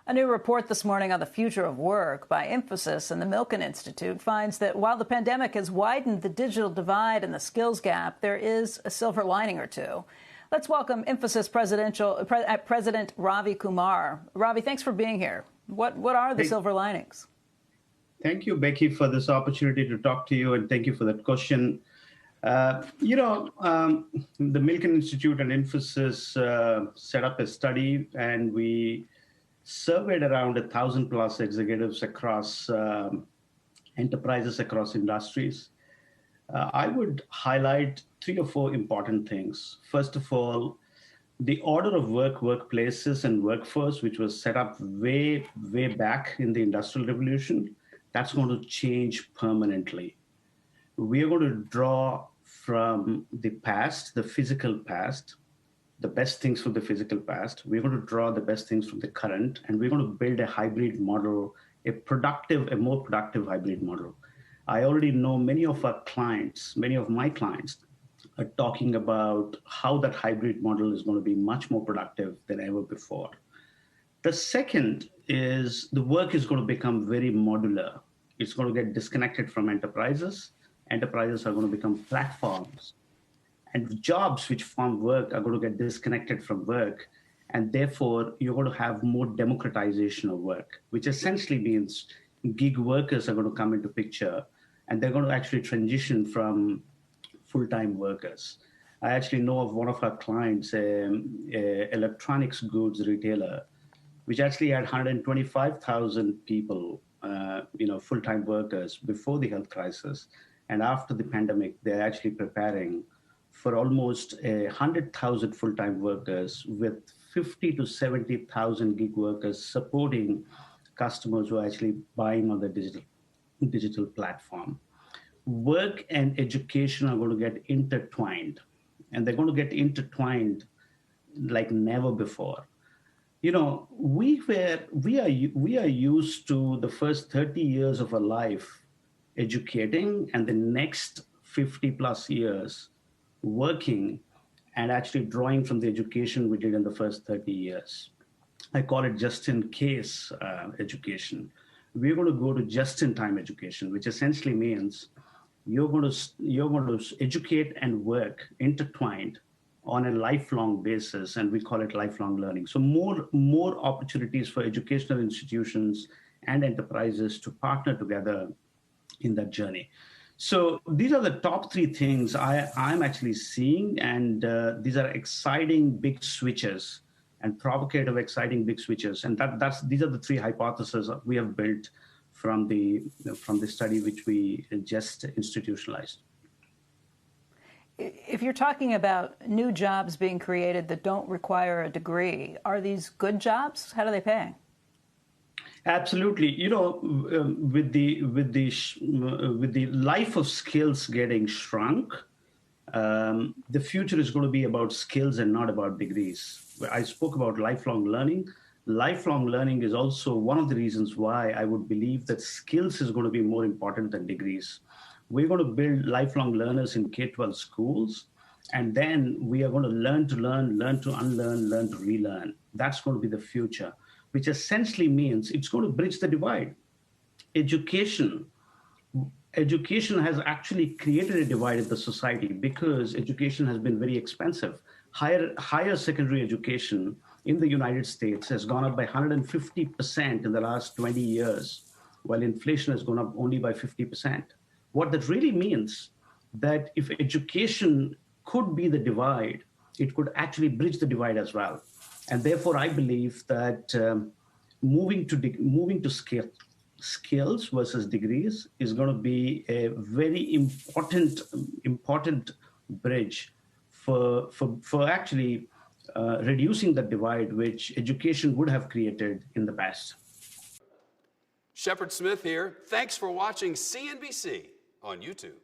A new report this morning on the future of work by Infosys and the Milken Institute finds that while the pandemic has widened the digital divide and the skills gap, there is a silver lining or two. Let's welcome Infosys President Ravi Kumar. Ravi, thanks for being here. What are the silver linings? Thank you, Becky, for this opportunity to talk to you, and thank you for that question. The Milken Institute and Infosys set up a study, and we surveyed around 1,000 plus executives across enterprises, across industries. I would highlight 3 or 4 important things. First of all, the order of work, workplaces, and workforce, which was set up way back in the Industrial Revolution, that's going to change permanently. We are going to draw from the past, the physical past, the best things from the physical past. We're going to draw the best things from the current, and we're going to build a hybrid model, a more productive hybrid model. I already know many of my clients are talking about how that hybrid model is going to be much more productive than ever before. The second is the work is going to become very modular. It's going to get disconnected from enterprises. Enterprises are going to become platforms. And jobs which form work are going to get disconnected from work. And therefore, you're going to have more democratization of work, which essentially means gig workers are going to come into picture, and they're going to actually transition from full-time workers. I actually know of one of our clients, a electronics goods retailer, which actually had 125,000 people, full-time workers before the health crisis. And after the pandemic, they're actually preparing for almost 100,000 full-time workers with 50 to 70,000 gig workers supporting customers who are actually buying on the digital platform. Work and education are going to get intertwined, and they're going to get intertwined like never before. We are used to the first 30 years of our life educating, and the next 50 plus years working and actually drawing from the education we did in the first 30 years. I call it just-in-case education. We're going to go to just-in-time education, which essentially means you're going to educate and work intertwined on a lifelong basis, and we call it lifelong learning. So more opportunities for educational institutions and enterprises to partner together in that journey. So these are the top 3 things I'm actually seeing, and these are exciting big switches and provocative, exciting big switches. And these are the 3 hypotheses we have built from the study which we just institutionalized. If you're talking about new jobs being created that don't require a degree, are these good jobs? How do they pay? Absolutely. With the life of skills getting shrunk, the future is going to be about skills and not about degrees. I spoke about lifelong learning. Lifelong learning is also one of the reasons why I would believe that skills is going to be more important than degrees. We're going to build lifelong learners in K-12 schools, and then we are going to learn to learn, learn to unlearn, learn to relearn. That's going to be the future, which essentially means it's going to bridge the divide. Education has actually created a divide in the society because education has been very expensive. Higher secondary education in the United States has gone up by 150% in the last 20 years, while inflation has gone up only by 50%. What that really means that if education could be the divide, it could actually bridge the divide as well. And therefore, I believe that moving to skills versus degrees is going to be a very important bridge for actually reducing the divide which education would have created in the past. Shepard Smith here. Thanks for watching CNBC on YouTube.